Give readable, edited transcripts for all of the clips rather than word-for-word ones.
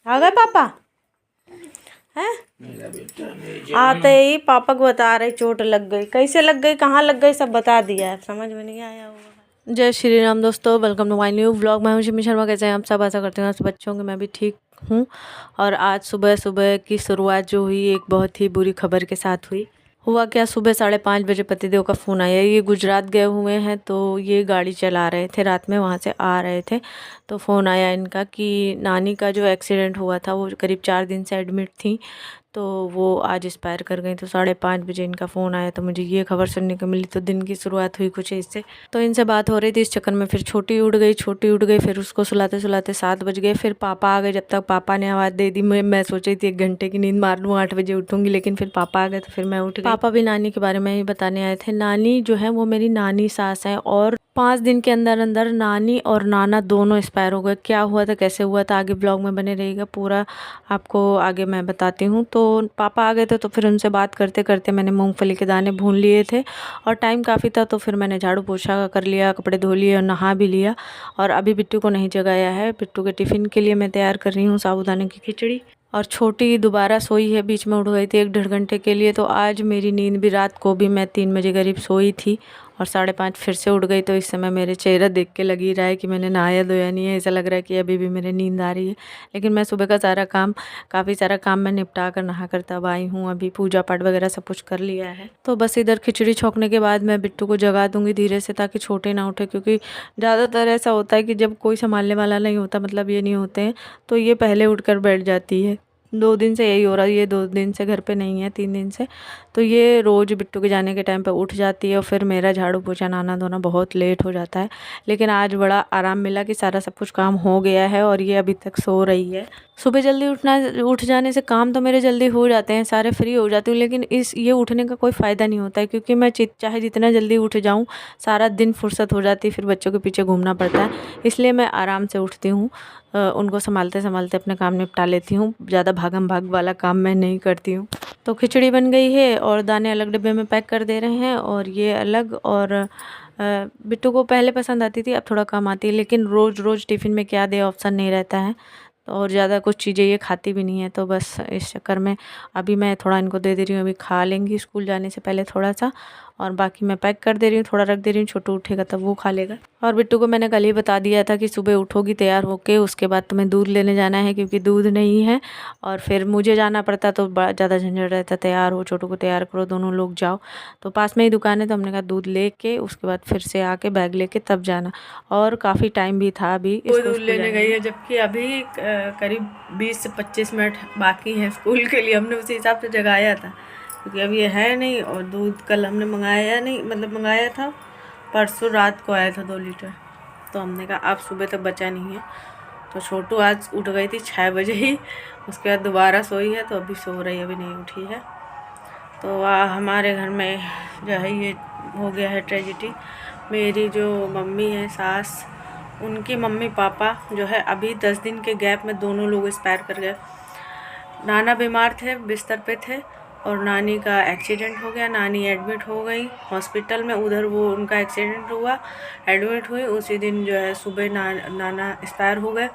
आ गए पापा हैं? आते ही पापा को बता रहे चोट लग गई, कैसे लग गई, कहाँ लग गई, सब बता दिया है, समझ में नहीं आया होगा। जय श्री राम दोस्तों, welcome to my new vlog. मैं हूं शिमी शर्मा। कैसे हैं आप सब? आशा करते हैं आप सब बच्चों के, मैं भी ठीक हूँ। और आज सुबह सुबह की शुरुआत जो हुई एक बहुत ही बुरी खबर के साथ हुई। हुआ क्या, सुबह 5:30 बजे पतिदेव का फ़ोन आया। ये गुजरात गए हुए हैं, तो ये गाड़ी चला रहे थे, रात में वहाँ से आ रहे थे, तो फ़ोन आया इनका कि नानी का जो एक्सीडेंट हुआ था, वो करीब 4 दिन से एडमिट थी, तो वो आज एक्सपायर कर गई। तो 5:30 बजे इनका फ़ोन आया, तो मुझे ये खबर सुनने को मिली, तो दिन की शुरुआत हुई कुछ इससे। तो इनसे बात हो रही थी, इस चक्कर में फिर छोटी उठ गई, फिर उसको सुलाते सुलाते 7 बज गए। फिर पापा आ गए। जब तक पापा ने आवाज़ दे दी, मैं सोच रही थी 1 घंटे की नींद मार लूँ, 8 बजे उठूँगी, लेकिन फिर पापा आ गए, तो फिर मैं उठ गई। पापा भी नानी के बारे में ही बताने आए थे। नानी जो है वो मेरी नानी सास है, और 5 दिन के अंदर अंदर नानी और नाना दोनों एक्सपायर हो गए। क्या हुआ था, कैसे हुआ था, आगे ब्लॉग में बने रहिएगा, पूरा आपको आगे मैं बताती हूँ। तो पापा आ गए थे, तो फिर उनसे बात करते करते मैंने मूंगफली के दाने भून लिए थे, और टाइम काफ़ी था, तो फिर मैंने झाड़ू पोछा कर लिया, कपड़े धो लिए और नहा भी लिया। और अभी बिट्टू को नहीं जगाया है। बिट्टू के टिफ़िन के लिए मैं तैयार कर रही हूँ साबूदाने की खिचड़ी। और छोटी दोबारा सोई है, बीच में उठ गई थी 1 डेढ़ घंटे के लिए। तो आज मेरी नींद भी, रात को भी मैं 3 बजे करीब सोई थी, और 5:30 फिर से उठ गई। तो इस समय मेरे चेहरा देख के लग ही रहा है कि मैंने नहाया धोया नहीं है। ऐसा लग रहा है कि अभी भी मेरे नींद आ रही है। लेकिन मैं सुबह का काफ़ी सारा काम मैं निपटा कर नहा कर तब आई हूँ। अभी पूजा पाठ वगैरह सब कुछ कर लिया है। तो बस इधर खिचड़ी छोंकने के बाद मैं बिट्टू को जगा दूंगी धीरे से, ताकि छोटे ना उठे, क्योंकि ज़्यादातर ऐसा होता है कि जब कोई संभालने वाला नहीं होता, मतलब ये नहीं होते हैं, तो ये पहले उठ कर बैठ जाती है। 2 दिन से यही हो रहा है। ये 2 दिन से घर पे नहीं है, 3 दिन से। तो ये रोज़ बिट्टू के जाने के टाइम पे उठ जाती है, और फिर मेरा झाड़ू पोछा नहाना धोना बहुत लेट हो जाता है। लेकिन आज बड़ा आराम मिला कि सारा सब कुछ काम हो गया है, और ये अभी तक सो रही है। सुबह जल्दी उठ जाने से काम तो मेरे जल्दी हो जाते हैं, सारे फ्री हो जाती हूँ, लेकिन ये उठने का कोई फ़ायदा नहीं होता है, क्योंकि मैं चाहे जितना जल्दी उठ जाऊँ, सारा दिन फुर्सत हो जाती है, फिर बच्चों के पीछे घूमना पड़ता है। इसलिए मैं आराम से उठती हूँ, उनको संभालते संभालते अपने काम निपटा लेती हूँ। ज़्यादा भागम भाग वाला काम मैं नहीं करती हूँ। तो खिचड़ी बन गई है, और दाने अलग डिब्बे में पैक कर दे रहे हैं, और ये अलग। और बिट्टू को पहले पसंद आती थी, अब थोड़ा कम आती है, लेकिन रोज़ रोज़ टिफ़िन में क्या दे ऑप्शन नहीं रहता है, और ज़्यादा कुछ चीज़ें ये खाती भी नहीं है। तो बस इस चक्कर में अभी मैं थोड़ा इनको दे दे रही हूँ, अभी खा लेंगी स्कूल जाने से पहले थोड़ा सा, और बाकी मैं पैक कर दे रही हूँ, थोड़ा रख दे रही हूँ, छोटू उठेगा तब वो खा लेगा। और बिट्टू को मैंने कल ही बता दिया था कि सुबह उठोगी तैयार होके, उसके बाद तुम्हें दूध लेने जाना है, क्योंकि दूध नहीं है, और फिर मुझे जाना पड़ता, तो बड़ा ज़्यादा झंझट रहता, तैयार हो, छोटू को तैयार करो, दोनों लोग जाओ। तो पास में ही दुकान है, तो हमने कहा दूध लेके उसके बाद फिर से आके बैग लेके तब जाना। और काफ़ी टाइम भी था अभी इसको दूध लेने गई है, जबकि अभी करीब 20 से 25 मिनट बाकी है स्कूल के लिए। हमने उसी हिसाब से जगाया था, क्योंकि अब ये है नहीं, और दूध कल हमने मंगाया नहीं, मतलब मंगाया था परसों रात को आया था 2 लीटर, तो हमने कहा अब सुबह तक बचा नहीं है। तो छोटू आज उठ गई थी 6 बजे ही, उसके बाद दोबारा सोई है, तो अभी सो रही है, अभी नहीं उठी है। तो हमारे घर में जो है ये हो गया है ट्रेजिडी। मेरी जो मम्मी है सास, उनकी मम्मी पापा जो है अभी 10 दिन के गैप में दोनों लोग एक्सपायर कर गए। नाना बीमार थे, बिस्तर पे थे, और नानी का एक्सीडेंट हो गया। नानी एडमिट हो गई हॉस्पिटल में, उधर वो उनका एक्सीडेंट हुआ, एडमिट हुई, उसी दिन जो है सुबह नाना एक्सपायर हो गए।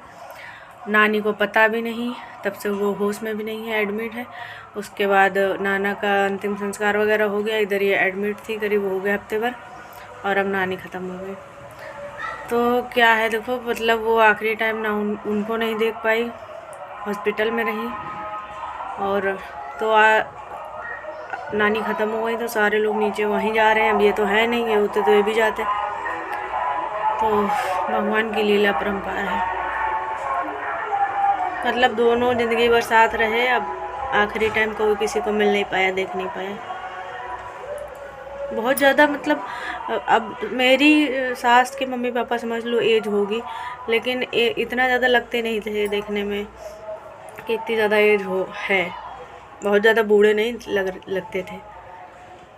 नानी को पता भी नहीं, तब से वो होश में भी नहीं है, एडमिट है। उसके बाद नाना का अंतिम संस्कार वगैरह हो गया, इधर ये एडमिट थी, करीब हो गया हफ्ते भर, और अब नानी ख़त्म हो गई। तो क्या है देखो, मतलब वो आखिरी टाइम ना उनको नहीं देख पाई, हॉस्पिटल में रही, और तो नानी ख़त्म हो गई, तो सारे लोग नीचे वहीं जा रहे हैं। अब ये तो है नहीं, ये होते तो ये भी जाते। तो भगवान की लीला परम्पार है, मतलब दोनों ज़िंदगी भर साथ रहे, अब आखिरी टाइम कोई किसी को मिल नहीं पाया, देख नहीं पाया। बहुत ज़्यादा, मतलब अब मेरी सास के मम्मी पापा समझ लो एज होगी, लेकिन इतना ज़्यादा लगते नहीं थे देखने में कि इतनी ज़्यादा एज है। बहुत ज़्यादा बूढ़े नहीं लगते थे,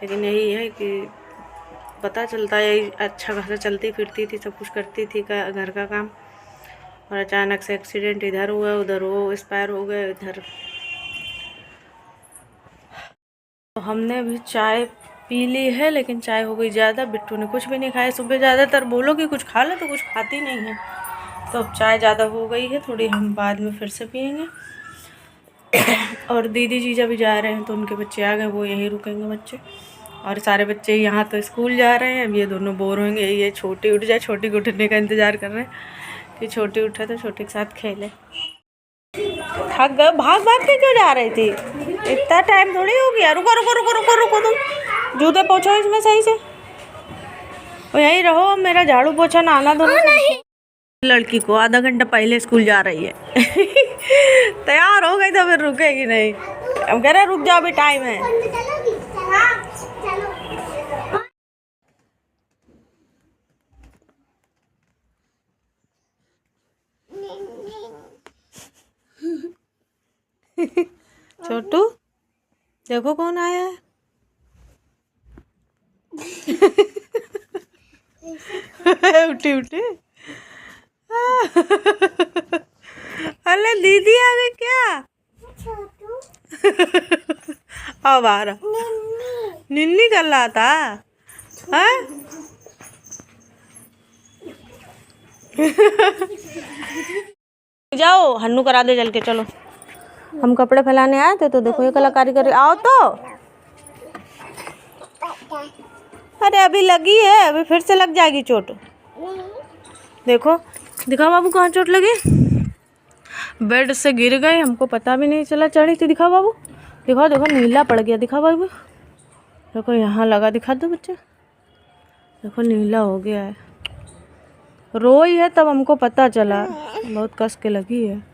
लेकिन यही है कि पता चलता है अच्छा खासा चलती फिरती थी, सब कुछ करती थी घर का काम, और अचानक से एक्सीडेंट इधर हुआ, उधर वो एक्सपायर हो गए, इधर। तो हमने भी चाय पी ली है, लेकिन चाय हो गई ज़्यादा। बिट्टू ने कुछ भी नहीं खाया सुबह, ज़्यादातर बोलो कि कुछ खा ले तो कुछ खाती नहीं है, तो अब चाय ज़्यादा हो गई है थोड़ी, हम बाद में फिर से पियेंगे। और दीदी जीजा भी जा रहे हैं तो उनके बच्चे आ गए, वो यहीं रुकेंगे बच्चे। और सारे बच्चे यहाँ तो स्कूल जा रहे हैं। अब ये दोनों बोर होंगे, ये छोटी उठ जाए, छोटी को उठने का इंतज़ार कर रहे हैं कि छोटी उठे तो छोटी के साथ खेले। थक गए, भाग भाग के क्यों जा रही थी? इतना टाइम थोड़ी हो गया। रुको रुको रुको रुको रुको, तुम जूते पोछो इसमें सही से, और यहीं रहो। मेरा झाड़ू पोछा नहाना दोनों। लड़की को आधा घंटा पहले स्कूल जा रही है। तैयार हो गई तो फिर रुकेगी नहीं। हम कह रहे रुक जाओ, अभी टाइम है। छोटू देखो कौन आया है। उठी उठी। अरे दीदी आ गई क्या? अब आ रहा। निन्नी कर रहा था। हाँ? जाओ हन्नू करा दे चल के। चलो हम कपड़े फैलाने आए थे तो देखो ये कलाकारी कर रही। आओ तो। अरे अभी लगी है, अभी फिर से लग जाएगी चोट। देखो दिखा बाबू कहाँ चोट लगी। बेड से गिर गए, हमको पता भी नहीं चला चढ़ी थी। दिखा बाबू, दिखाओ देखो नीला पड़ गया। दिखा बाबू, देखो यहाँ लगा। दिखा दो बच्चे, देखो नीला हो गया है। रोई है तब हमको पता चला, बहुत कस के लगी है।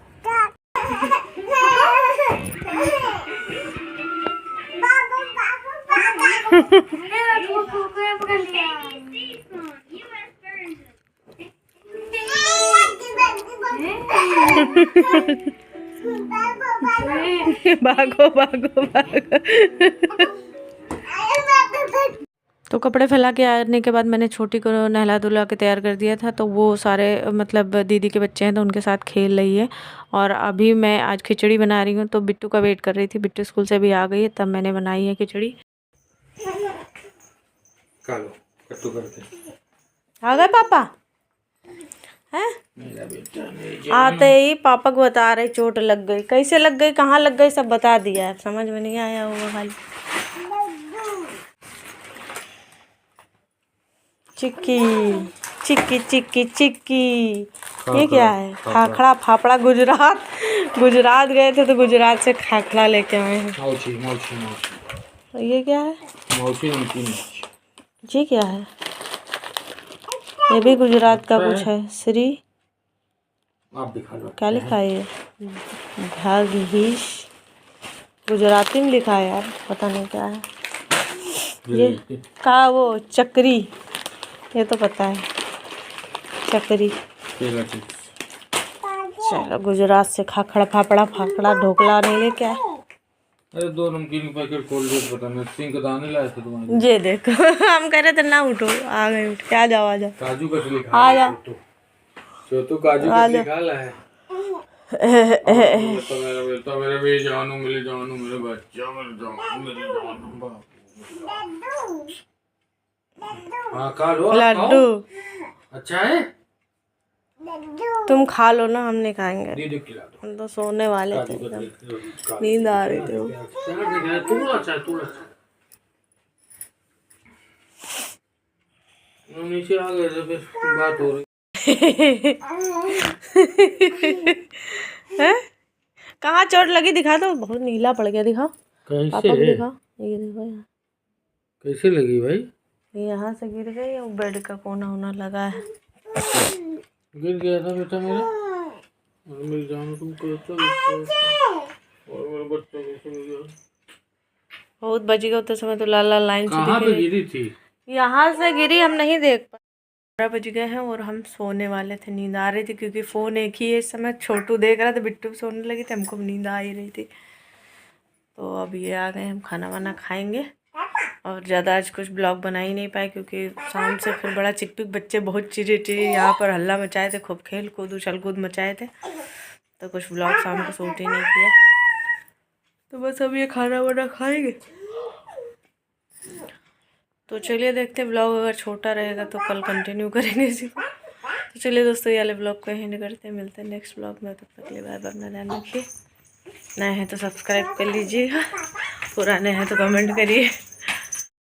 भागो भागो भागो। तो कपड़े फैला के आने के बाद मैंने छोटी को नहला धुला के तैयार कर दिया था। तो वो सारे मतलब दीदी के बच्चे हैं तो उनके साथ खेल रही है। और अभी मैं आज खिचड़ी बना रही हूँ तो बिट्टू का वेट कर रही थी। बिट्टू स्कूल से भी आ गई है तब मैंने बनाई है खिचड़ी। आ गए पापा हैं? आते ही पापा को बता रहे चोट लग गई। कैसे लग गई, कहाँ लग गई, सब बता दिया है। समझ में नहीं आया होगा खाली। चिक्की चिक्की चिक्की चिक्की। ये क्या है? खाखड़ा फाफड़ा। गुजरात गए थे तो गुजरात से खाखड़ा लेके आए हैं। ये क्या है? ये क्या है? ये भी गुजरात का कुछ है। श्री क्या लिखा है ये? भागीश गुजराती में लिखा है यार, पता नहीं क्या है ये। का वो चक्री, ये तो पता है चक्री। चलो गुजरात से खाखड़ा फाफड़ा ढोकला नहीं ले क्या? अरे 2 नमकीन पैकेट खोल दे, पता नहीं सिंक दाने लाए थे तुम्हारे। ये देखो। हम कह रहे थे ना उठो, आ गए उठ के। आ जाओ आ जाओ। काजू कतली खा। आ जाओ तो काजू कतली खा ला है। तो मेरा भी जानू मेरे बच्चा मेरे जानू। हाँ खा लो। लड्डू अच्छा है, तुम खा लो ना, हम नहीं खाएंगे। दीदी खिला दो। हम तो सोने वाले थे, नींद आ रही थी। नीचे आ गए थे फिर बात हो रही। कहाँ चोट लगी दिखा दो। बहुत नीला पड़ गया। दिखाओ पापा को दिखाओ। ये देखो यहाँ कैसे लगी भाई? यहाँ से गिर गई, बेड का कोना होना लगा है। गिर गया था बेटा मेरा, और मेरी जान तुम करता और मेरे बच्चों को बहुत बच गया उतने समय तो लाल लाल लाइन से। कहाँ पे गिरी थी? यहाँ से गिरी, हम नहीं देख पाए। 12 बज गए हैं और हम सोने वाले थे। नींद आ रही थी क्योंकि फ़ोन एक ही है इस समय। छोटू देख रहा था, बिट्टू सोने लगी थी, हमको नींद आ ही रही थी। तो अब ये आ गए, हम खाना वाना खाएंगे। और ज़्यादा आज कुछ ब्लॉग बना ही नहीं पाए क्योंकि शाम से फिर बड़ा चिकपिक बच्चे बहुत चिड़ी यहाँ पर हल्ला मचाए थे, खूब खेल कूद उछल कूद मचाए थे। तो कुछ ब्लॉग शाम को शूट ही नहीं किया। तो बस अब ये खाना वाना खाएंगे। तो चलिए देखते हैं, ब्लॉग अगर छोटा रहेगा तो कल कंटिन्यू करेंगे इसी को। तो चलिए दोस्तों, ये वाले ब्लॉग को एंड करते हैं, मिलते हैं नेक्स्ट ब्लॉग में। तब तक के लिए बाय बाय, अपना ध्यान रखिए। नए हैं तो सब्सक्राइब कर लीजिएगा, पुराने हैं तो कमेंट करिए।